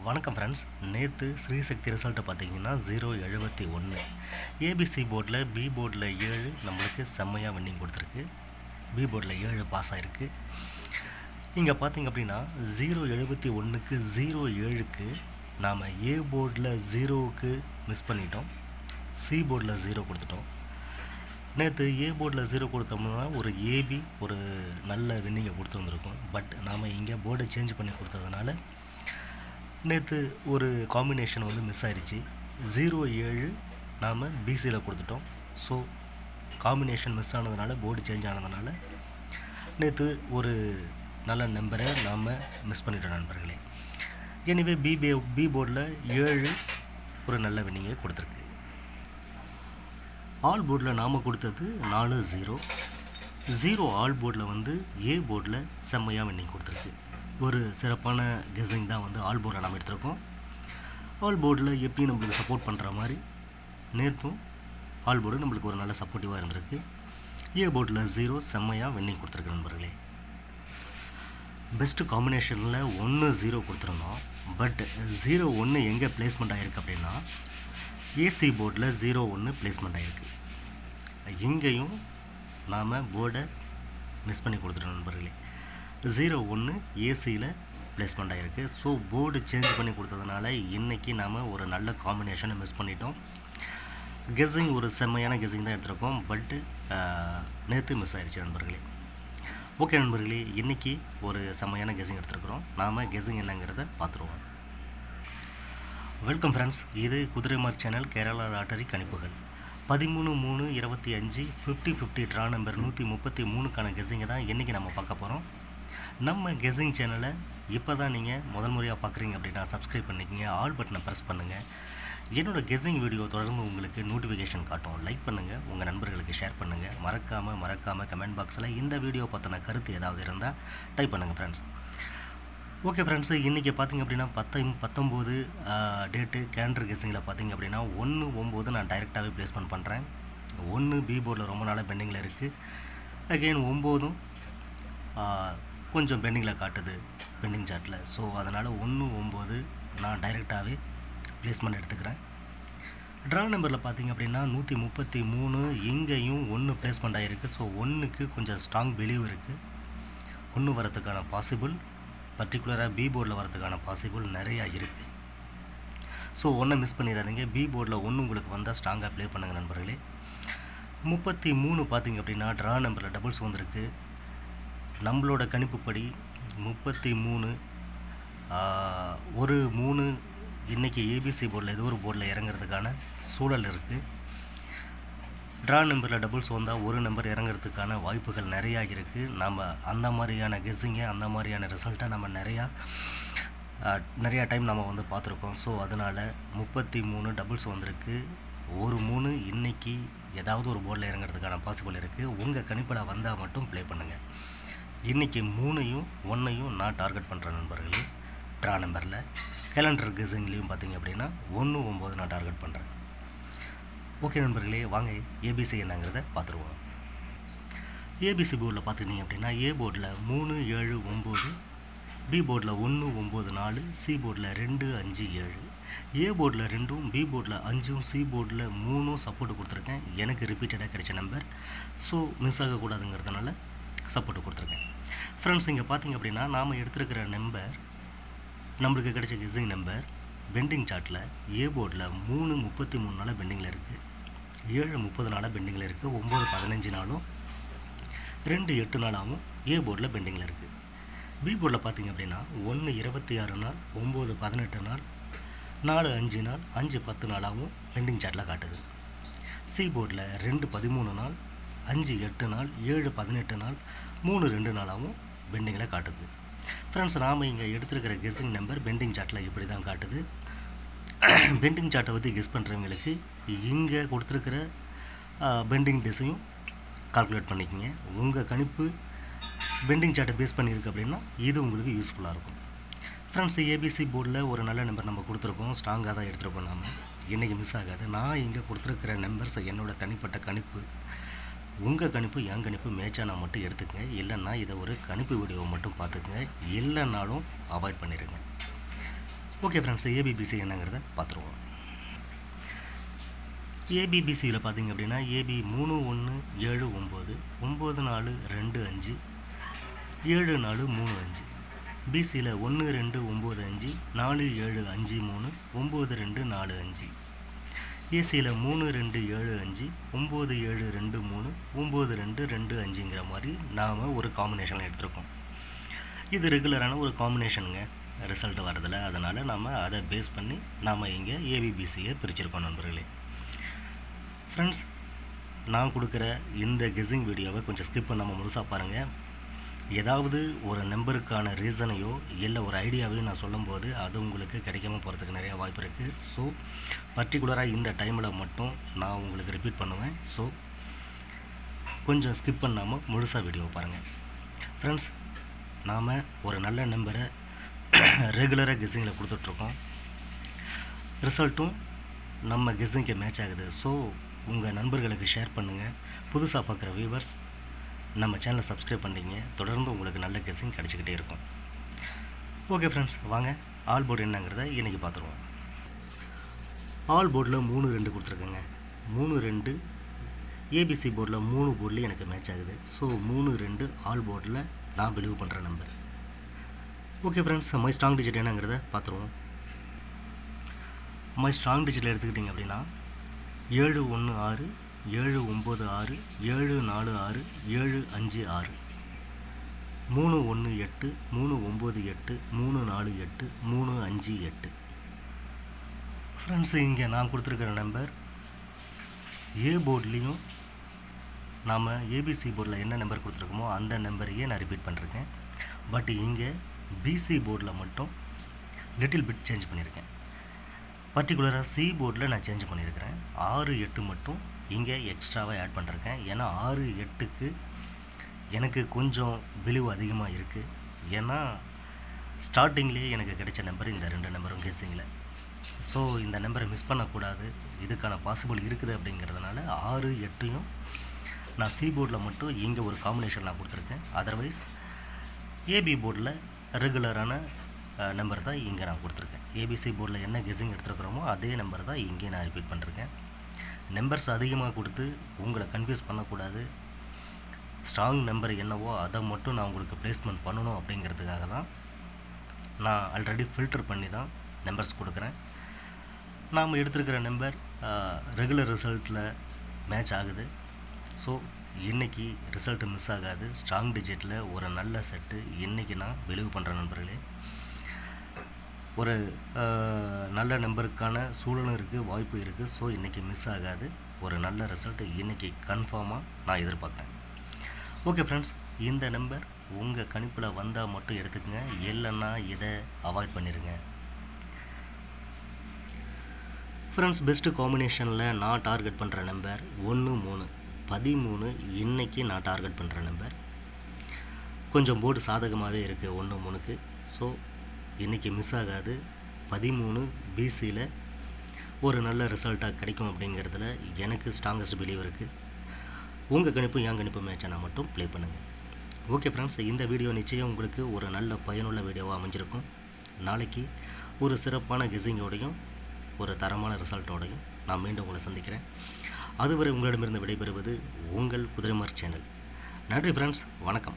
வணக்கம் ஃப்ரெண்ட்ஸ். நேற்று ஸ்ரீசக்தி ரிசல்ட்டை பார்த்தீங்கன்னா 071. ஏபிசி போர்டில் பி போர்டில் 7 நம்மளுக்கு செம்மையாக வின்னிங் கொடுத்துருக்கு. பி போர்டில் 7 பாஸ் ஆகிருக்கு. இங்கே பார்த்தீங்க அப்படின்னா 071க்கு 07க்கு நாம் ஏ போர்டில் 0க்கு மிஸ் பண்ணிட்டோம், சி போர்டில் 0 கொடுத்துட்டோம். நேற்று ஏ போர்டில் 0 கொடுத்தோம்னா ஒரு ஏபி ஒரு நல்ல வின்னிங்கை கொடுத்துருந்துருக்கோம். பட் நாம் இங்கே போர்டை சேஞ்ச் பண்ணி கொடுத்ததுனால நேற்று ஒரு காம்பினேஷன் மிஸ் ஆயிடுச்சு. 07 நாம் பிசியில் கொடுத்துட்டோம். ஸோ காம்பினேஷன் மிஸ் ஆனதுனால, போர்டு சேஞ்ச் ஆனதுனால நேற்று ஒரு நல்ல நம்பரை நாம் மிஸ் பண்ணிட்டோம் நண்பர்களே. எனிவே பி போர்டில் 7 ஒரு நல்ல வின்னிங்கை கொடுத்துருக்கு. ஆல் போர்டில் நாம் கொடுத்தது 4-0 ஆல் போர்டில் ஏ போர்டில் செம்மையாக வின்னிங் கொடுத்துருக்கு. ஒரு சிறப்பான கெஸிங் தான் ஆல் போர்டில் நாம் எடுத்திருக்கோம். ஆல் போர்டில் எப்படி நம்மளுக்கு சப்போர்ட் பண்ணுற மாதிரி நேற்றும் ஆல் போர்டு நம்மளுக்கு ஒரு நல்ல சப்போர்ட்டிவாக இருந்திருக்கு. ஏ போர்டில் 0 செம்மையாக வின்னிங் கொடுத்துருக்கு நண்பர்களே. பெஸ்ட்டு காம்பினேஷனில் 1-0 கொடுத்துருந்தோம். பட் 0-1 எங்கே பிளேஸ்மெண்ட் ஆகிருக்கு அப்படின்னா ஏசி போர்டில் 0-1 பிளேஸ்மெண்ட் ஆகிருக்கு. இங்கேயும் நாம் போர்டை மிஸ் பண்ணி கொடுத்துட்டோம் நண்பர்களே. 0-1 ஏசியில் பிளேஸ்மெண்ட் ஆகிருக்கு. ஸோ போர்டு சேஞ்ச் பண்ணி கொடுத்ததுனால இன்றைக்கி நாம் ஒரு நல்ல காம்பினேஷனை மிஸ் பண்ணிட்டோம். கெஸ்ஸிங் ஒரு செம்மையான கெஸ்ஸிங் தான் எடுத்திருக்கோம். பட்டு நேற்று மிஸ் ஆயிடுச்சு நண்பர்களே. ஓகே நண்பர்களே, இன்றைக்கி ஒரு செம்மையான கெஸ்ஸிங் எடுத்துருக்குறோம். நாம் கெஸ்ஸிங் என்னங்கிறத பார்த்துருவோம். Welcome friends. இது குதிரை மார்க் சேனல் கேரளா லாட்டரி கணிப்புகள் 13/3/25 50/50 ட்ரா நம்பர் 133க்கான கெஸ்ஸிங்கை தான் இன்றைக்கி நம்ம பார்க்க போகிறோம். நம்ம கெஸ்ஸிங் சேனலை இப்போ தான் நீங்கள் முதல் முறையாக பார்க்குறீங்க அப்படின்னா சப்ஸ்கிரைப் பண்ணிக்கங்க, ஆல் பட்டனை ப்ரெஸ் பண்ணுங்கள். என்னோடய கெஸ்ஸிங் வீடியோ தொடர்ந்து உங்களுக்கு நோட்டிஃபிகேஷன் காட்டும். லைக் பண்ணுங்கள், உங்கள் நண்பர்களுக்கு ஷேர் பண்ணுங்கள். மறக்காமல் கமெண்ட் பாக்ஸில் இந்த வீடியோ பற்றின கருத்து ஏதாவது இருந்தால் டைப் பண்ணுங்கள் ஃப்ரெண்ட்ஸ். ஓகே ஃப்ரெண்ட்ஸு, இன்றைக்கி பார்த்திங்க அப்படின்னா 19 டேட்டு கேலண்டர் கெஸ்ஸிங்கில் பார்த்திங்க அப்படின்னா 1-9 நான் டைரெக்டாகவே ப்ளேஸ்மெண்ட் பண்ணுறேன். 1 பி போர்டில் ரொம்ப நாளாக பெண்டிங்கில் இருக்குது. அகெயின் 9 கொஞ்சம் பெண்டிங்கில் காட்டுது பெண்டிங் சார்ட்டில். ஸோ அதனால் 1-9 நான் டைரெக்டாகவே ப்ளேஸ்மெண்ட் எடுத்துக்கிறேன். ட்ரா நம்பரில் பார்த்திங்க அப்படின்னா 133 இங்கேயும் 1 ப்ளேஸ்மெண்ட் ஆகிருக்கு. ஸோ 1க்கு கொஞ்சம் ஸ்ட்ராங் பிலீவ் இருக்குது. 1 வரத்துக்கான பாசிபிள், பர்டிகுலராக பி போர்டில் வரதுக்கான பாசிபிள் நிறையா இருக்குது. ஸோ 1 மிஸ் பண்ணிடாதீங்க. பி போர்டில் 1 உங்களுக்கு வந்தால் ஸ்ட்ராங்காக ப்ளே பண்ணுங்கள் நண்பர்களே. 33 பார்த்திங்க அப்படின்னா ட்ரா நம்பரில் டபுள்ஸ் வந்திருக்கு. நம்மளோட கணிப்புப்படி 33 ஒரு 3 இன்றைக்கி ஏபிசி போர்டில் ஏதோ ஒரு போர்டில் இறங்கிறதுக்கான சூழல் இருக்குது. ட்ரா நம்பரில் டபுள்ஸ் வந்தால் ஒரு நம்பர் இறங்கிறதுக்கான வாய்ப்புகள் நிறையா இருக்குது. நம்ம அந்த மாதிரியான கெஸ்ஸிங்கை, அந்த மாதிரியான ரிசல்ட்டை நம்ம நிறையா டைம் நம்ம பார்த்துருக்கோம். ஸோ அதனால் 33 டபுள்ஸ் வந்திருக்கு. ஒரு 3 இன்றைக்கி ஏதாவது ஒரு போர்டில் இறங்கிறதுக்கான பாசிபிள் இருக்குது. உங்கள் கணிப்பில் வந்தால் மட்டும் ப்ளே பண்ணுங்கள். இன்றைக்கி 3யும் 1யும் நான் டார்கெட் பண்ணுறேன் நண்பர்களே. ட்ரா நம்பரில் கேலண்டர் கெஸ்ஸிங்லேயும் பார்த்திங்க அப்படின்னா 1-9 நான் டார்கெட் பண்ணுறேன். ஓகே நண்பர்களே, வாங்க ஏபிசி என்னங்கிறத பார்த்துருவோம். ஏபிசி போர்டில் பார்த்துக்கிட்டிங்க அப்படின்னா ஏ போர்டில் 3-7-9, பி போர்டில் 1-9-4, சி போர்டில் 2-5-7. ஏ போர்டில் 2ம், பி போர்டில் 5ம், சி போர்டில் 3ம் சப்போர்ட்டு கொடுத்துருக்கேன். எனக்கு ரிப்பீட்டடாக கிடைச்ச நம்பர். ஸோ மிஸ் ஆகக்கூடாதுங்கிறதுனால சப்போர்ட்டு கொடுத்துருக்கேன். ஃப்ரெண்ட்ஸ், இங்கே பார்த்திங்க அப்படின்னா நாம் எடுத்துருக்கிற நம்பர், நம்மளுக்கு கிடைச்ச கெஸ்ஸிங் நம்பர் பெண்டிங் சார்ட்டில் ஏ போர்டில் 3-33 நாளாக பெண்டிங்கில் இருக்குது, 7-30 நாளாக பெண்டிங்கில் இருக்குது, 9-15 நாளும் 2-8 நாளாகவும் ஏ போர்டில் பெண்டிங்கில் இருக்குது. பி போர்டில் பார்த்திங்க அப்படின்னா 1-26 நாள், 9-18 நாள், 4-5 நாள், 5-10 நாளாகவும் பெண்டிங் சார்ட்டில் காட்டுது. சி போர்டில் 2-13 நாள், 5-8 நாள், 7-18 நாள், 3-2 நாளாகவும் பெண்டிங்கில் காட்டுது. ஃப்ரெண்ட்ஸ், நாம் இங்கே எடுத்துருக்கிற கெஸ்ஸிங் நம்பர் பெண்டிங் சார்ட்டில் இப்படி தான் காட்டுது. பெண்டிங் சார்ட்டை கெஸ் பண்ணுறவங்களுக்கு இங்கே கொடுத்துருக்கிற பெண்டிங் டேஸையும் கால்குலேட் பண்ணிக்கோங்க. உங்கள் கணிப்பு பெண்டிங் சார்ட்டை பேஸ் பண்ணியிருக்கு அப்படின்னா இது உங்களுக்கு யூஸ்ஃபுல்லாக இருக்கும். ஃப்ரெண்ட்ஸ், ஏபிசி போர்டில் ஒரு நல்ல நம்பர் நம்ம கொடுத்துருக்கோம். ஸ்ட்ராங்காக தான் எடுத்துருக்கோம். நாம் இன்றைக்கி மிஸ் ஆகாது. நான் இங்கே கொடுத்துருக்கிற நம்பர்ஸ் என்னோடய தனிப்பட்ட கணிப்பு. உங்கள் கணிப்பு என் கணிப்பு மேட்சானா மட்டும் எடுத்துக்கங்க. இல்லைன்னா இதை ஒரு கணிப்பு வீடியோவை மட்டும் பார்த்துக்குங்க. இல்லைன்னாலும் அவாய்ட் பண்ணிடுங்க. ஓகே ஃப்ரெண்ட்ஸ், ஏபிபிசி என்னங்கிறத பார்த்துருவோம். ஏபிபிசியில் பார்த்தீங்க அப்படின்னா ஏபி 3179 9425 7435. பிசியில் 1295 4753 9245. ஏசியில் 3275 9723 9225ங்கிற மாதிரி நாம் ஒரு காம்பினேஷனில் எடுத்திருக்கோம். இது ரெகுலரான ஒரு காம்பினேஷனுங்க ரிசல்ட் வரதில்ல. அதனால் நாம் அதை பேஸ் பண்ணி நாம் இங்கே ஏபிபிசியை பிரிச்சிருக்கோம் நண்பர்களே. ஃப்ரெண்ட்ஸ், நான் கொடுக்குற இந்த கெஸ்ஸிங் வீடியோவை கொஞ்சம் ஸ்கிப் பண்ணாமல் முழுசாக பாருங்கள். ஏதாவது ஒரு நம்பருக்கான ரீசனையோ இல்லை ஒரு ஐடியாவையும் நான் சொல்லும்போது அது உங்களுக்கு கிடைக்காம போகிறதுக்கு நிறையா வாய்ப்பு இருக்குது. ஸோ பர்டிகுலராக இந்த டைமில் மட்டும் நான் உங்களுக்கு ரிப்பீட் பண்ணுவேன். ஸோ கொஞ்சம் ஸ்கிப் பண்ணாமல் முழுசாக வீடியோவை பாருங்கள். ஃப்ரெண்ட்ஸ், நாம் ஒரு நல்ல நம்பரை ரெகுலராக கெஸ்ஸிங்கில் கொடுத்துட்ருக்கோம். ரிசல்ட்டும் நம்ம கெஸ்ஸிங்க்கு மேட்ச் ஆகுது. ஸோ உங்கள் நண்பர்களுக்கு ஷேர் பண்ணுங்கள். புதுசாக பார்க்குற வியூவர்ஸ் நம்ம சேனலை சப்ஸ்கிரைப் பண்ணிங்க. தொடர்ந்து உங்களுக்கு நல்ல கெஸ்ஸிங் கிடச்சிக்கிட்டே இருக்கும். ஓகே ஃப்ரெண்ட்ஸ், வாங்க ஆல் போர்டு என்னங்கிறத இன்றைக்கி பார்த்துருவோம். ஆல் போர்டில் 3-2 கொடுத்துருக்கேங்க. 3-2 ஏபிசி போர்டில் 3 போர்ட்லேயும் எனக்கு மேட்ச் ஆகுது. ஸோ 3-2 ஆல் போர்டில் நான் பிலீவ் பண்ணுற number. Okay friends, my strong digit என்னங்கிறத பார்த்துருவோம். மை ஸ்ட்ராங் டிஜிட்டில் எடுத்துக்கிட்டிங்க அப்படின்னா 716 796 746 756 318 398 348 358. ஃப்ரெண்ட்ஸு, இங்கே நான் கொடுத்துருக்கிற நம்பர் ஏ போர்ட்லேயும் நாம் ஏபிசி போர்டில் என்ன நம்பர் கொடுத்துருக்கோமோ அந்த நம்பரையே நான் ரிப்பீட் பண்ணிருக்கேன். பட் இங்கே பிசி போர்டில் மட்டும் லிட்டில் பிட் சேஞ்ச் பண்ணியிருக்கேன். பர்டிகுலராக சி போர்டில் நான் சேஞ்ச் பண்ணியிருக்கிறேன். 6 8 மட்டும் இங்கே எக்ஸ்ட்ராவாக ஆட் பண்ணிருக்கேன். ஏன்னா 6 8க்கு எனக்கு கொஞ்சம் பிலீவ் அதிகமாக இருக்குது. ஏன்னா ஸ்டார்டிங்லேயே எனக்கு கிடைச்ச நம்பர் இந்த 2 நம்பரும் கெஸ்ஸிங்கில். ஸோ இந்த நம்பரை மிஸ் பண்ணக்கூடாது, இதுக்கான பாசிபிள் இருக்குது அப்படிங்கிறதுனால 6 8யும் நான் சி போர்டில் மட்டும் இங்கே ஒரு காம்பினேஷன் நான் கொடுத்துருக்கேன். அதர்வைஸ் ஏபி போர்டில் ரெகுலரான நம்பர் தான் இங்கே நான் கொடுத்துருக்கேன். ஏபிசி போர்டில் என்ன கெஸ்ஸிங் எடுத்துருக்குறோமோ அதே நம்பர் தான் இங்கே நான் ரிப்பீட் பண்ணிருக்கேன். நம்பர்ஸ் அதிகமாக கொடுத்து உங்களை கன்ஃபியூஸ் பண்ணக்கூடாது. ஸ்ட்ராங் நம்பர் என்னவோ அதை மட்டும் நான் உங்களுக்கு ப்ளேஸ்மெண்ட் பண்ணணும் அப்படிங்கிறதுக்காக தான் நான் ஆல்ரெடி ஃபில்டர் பண்ணி தான் நம்பர்ஸ் கொடுக்குறேன். நாம் எடுத்துருக்கிற நம்பர் ரெகுலர் ரிசல்ட்டில் மேட்ச் ஆகுது. ஸோ இன்றைக்கி ரிசல்ட்டு மிஸ் ஆகாது. ஸ்ட்ராங் டிஜிட்டில் ஒரு நல்ல செட்டு இன்றைக்கி நான் பிலீவ் பண்ணுற நண்பர்களே. ஒரு நல்ல நம்பருக்கான சூழலும் இருக்குது, வாய்ப்பு இருக்குது. ஸோ இன்றைக்கி மிஸ் ஆகாது. ஒரு நல்ல ரிசல்ட்டு இன்றைக்கி கன்ஃபார்மாக நான் எதிர்பார்க்குறேன். ஓகே ஃப்ரெண்ட்ஸ், இந்த நம்பர் உங்கள் கணிப்பில் வந்தால் மட்டும் எடுத்துக்கங்க, இல்லைன்னா இதை அவாய்ட் பண்ணிடுங்க. ஃப்ரெண்ட்ஸ், பெஸ்ட்டு காம்பினேஷனில் நான் டார்கெட் பண்ணுற நம்பர் 1 3 13 இன்றைக்கி நான் டார்கெட் பண்ணுற நம்பர். கொஞ்சம் போர்டு சாதகமாகவே இருக்குது 1 3க்கு. ஸோ இன்றைக்கி மிஸ் ஆகாது. 13 பிசியில் ஒரு நல்ல ரிசல்ட்டாக கிடைக்கும் அப்படிங்கிறதுல எனக்கு ஸ்ட்ராங்கஸ்ட் பிலீவ் இருக்குது. உங்கள் கணிப்பு என் கணிப்பு மேட்சானா மட்டும் ப்ளே பண்ணுங்கள். ஓகே ஃப்ரெண்ட்ஸ், இந்த வீடியோ நிச்சயம் உங்களுக்கு ஒரு நல்ல பயனுள்ள வீடியோவாக அமைஞ்சிருக்கும். நாளைக்கு ஒரு சிறப்பான கெஸ்ஸிங்கோடையும் ஒரு தரமான ரிசல்ட்டோடையும் நான் மீண்டும் உங்களை சந்திக்கிறேன். அதுவரை உங்களிடமிருந்து விடைபெறுவது உங்கள் குதிரைமார் சேனல். நன்றி ஃப்ரெண்ட்ஸ், வணக்கம்.